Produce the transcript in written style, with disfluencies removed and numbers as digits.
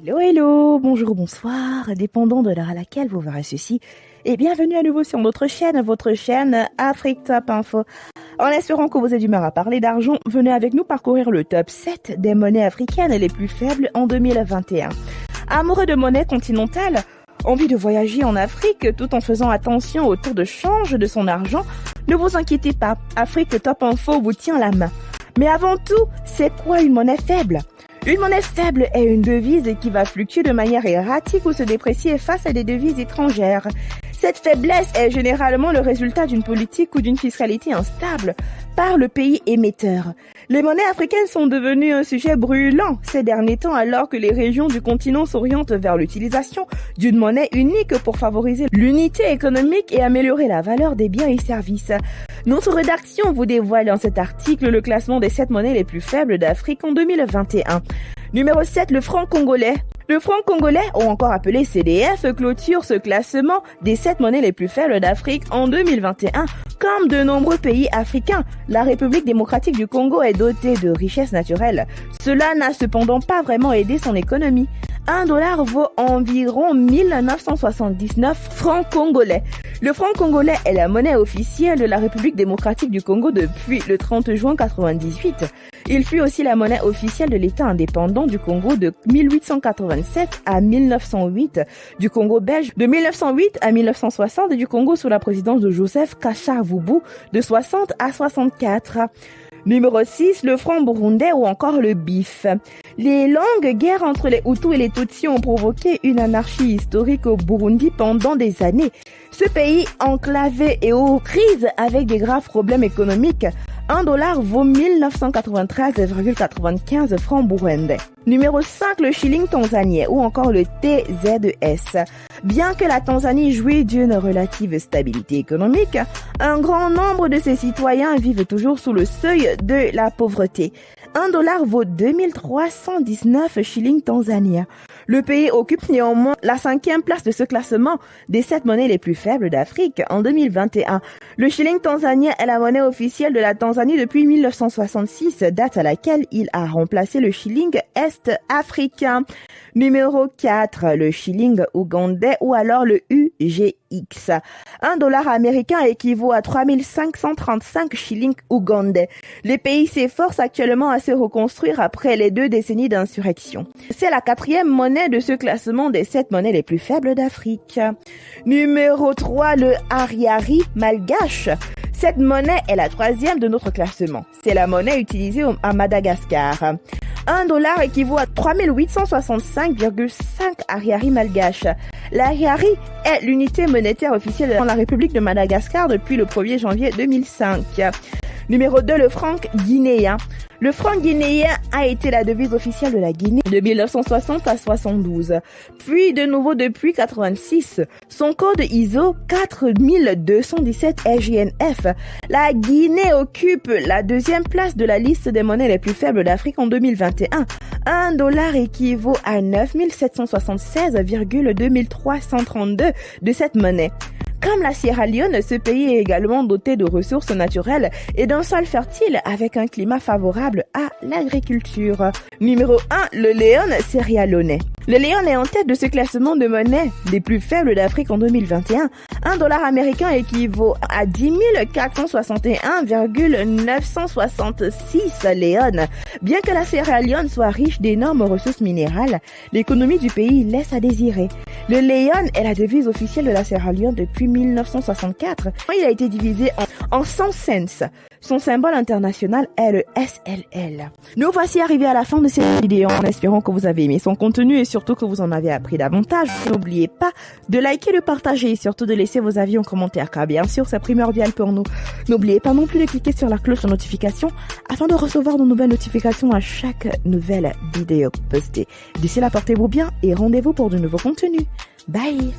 Hello, hello, bonjour, bonsoir, dépendant de l'heure à laquelle vous verrez ceci. Et bienvenue à nouveau sur notre chaîne, votre chaîne Afrique Top Info. En espérant que vous êtes d'humeur à parler d'argent, venez avec nous parcourir le top 7 des monnaies africaines les plus faibles en 2021. Amoureux de monnaie continentale, envie de voyager en Afrique tout en faisant attention au taux de change de son argent? Ne vous inquiétez pas, Afrique Top Info vous tient la main. Mais avant tout, c'est quoi une monnaie faible? Une monnaie faible est une devise qui va fluctuer de manière erratique ou se déprécier face à des devises étrangères. Cette faiblesse est généralement le résultat d'une politique ou d'une fiscalité instable par le pays émetteur. Les monnaies africaines sont devenues un sujet brûlant ces derniers temps alors que les régions du continent s'orientent vers l'utilisation d'une monnaie unique pour favoriser l'unité économique et améliorer la valeur des biens et services. Notre rédaction vous dévoile dans cet article le classement des 7 monnaies les plus faibles d'Afrique en 2021. Numéro 7, le franc congolais. Le franc congolais, ou encore appelé CDF, clôture ce classement des 7 monnaies les plus faibles d'Afrique en 2021. Comme de nombreux pays africains, la République démocratique du Congo est dotée de richesses naturelles. Cela n'a cependant pas vraiment aidé son économie. $1 vaut environ 1979 francs congolais. Le franc congolais est la monnaie officielle de la République démocratique du Congo depuis le 30 juin 1998. Il fut aussi la monnaie officielle de l'État indépendant du Congo de 1887 à 1908, du Congo belge de 1908 à 1960 et du Congo sous la présidence de Joseph Kasavubu de 60 à 64. Numéro 6, le franc burundais ou encore le BIF. Les longues guerres entre les Hutus et les Tutsis ont provoqué une anarchie historique au Burundi pendant des années. Ce pays enclavé et aux crises avec des graves problèmes économiques, $1 vaut 1993,95 francs burundais. Numéro 5, le shilling tanzanien ou encore le TZS. Bien que la Tanzanie jouit d'une relative stabilité économique, un grand nombre de ses citoyens vivent toujours sous le seuil de la pauvreté. $1 vaut 2319 shillings tanzaniens. Le pays occupe néanmoins la 5e place de ce classement des 7 monnaies les plus faibles d'Afrique en 2021. Le shilling tanzanien est la monnaie officielle de la Tanzanie depuis 1966, date à laquelle il a remplacé le shilling est-africain. Numéro 4, le shilling ougandais ou alors le UGX. $1 américain équivaut à 3535 shillings ougandais. Les pays s'efforcent actuellement à se reconstruire après les 2 décennies d'insurrection. C'est la 4e monnaie de ce classement des 7 monnaies les plus faibles d'Afrique. Numéro 3, le Ariari malgache. Cette monnaie est la 3e de notre classement. C'est la monnaie utilisée à Madagascar. $1 équivaut à 3865,5 ariari malgaches. L'ariari est l'unité monétaire officielle dans la République de Madagascar depuis le 1er janvier 2005. Numéro 2, le franc guinéen. Le franc guinéen a été la devise officielle de la Guinée de 1960 à 72, puis de nouveau depuis 86. Son code ISO 4217 SGNF. La Guinée occupe la 2e place de la liste des monnaies les plus faibles d'Afrique en 2021. $1 équivaut à 9776,2332 de cette monnaie. Comme la Sierra Leone, ce pays est également doté de ressources naturelles et d'un sol fertile avec un climat favorable à l'agriculture. Numéro 1, le Leone Sierra Leone. Le Leone est en tête de ce classement de monnaies les plus faibles d'Afrique en 2021. $1 américain équivaut à 10 461,966 Leone. Bien que la Sierra Leone soit riche d'énormes ressources minérales, l'économie du pays laisse à désirer. Le Leone est la devise officielle de la Sierra Leone depuis 1964. Il a été divisé en 100 cents. Son symbole international est le SLL. Nous voici arrivés à la fin de cette vidéo en espérant que vous avez aimé son contenu et surtout que vous en avez appris davantage. N'oubliez pas de liker, de partager et surtout de laisser vos avis en commentaire car bien sûr c'est primordial pour nous. N'oubliez pas non plus de cliquer sur la cloche de notification afin de recevoir de nouvelles notifications à chaque nouvelle vidéo postée. D'ici là, portez-vous bien et rendez-vous pour de nouveaux contenus. Bye!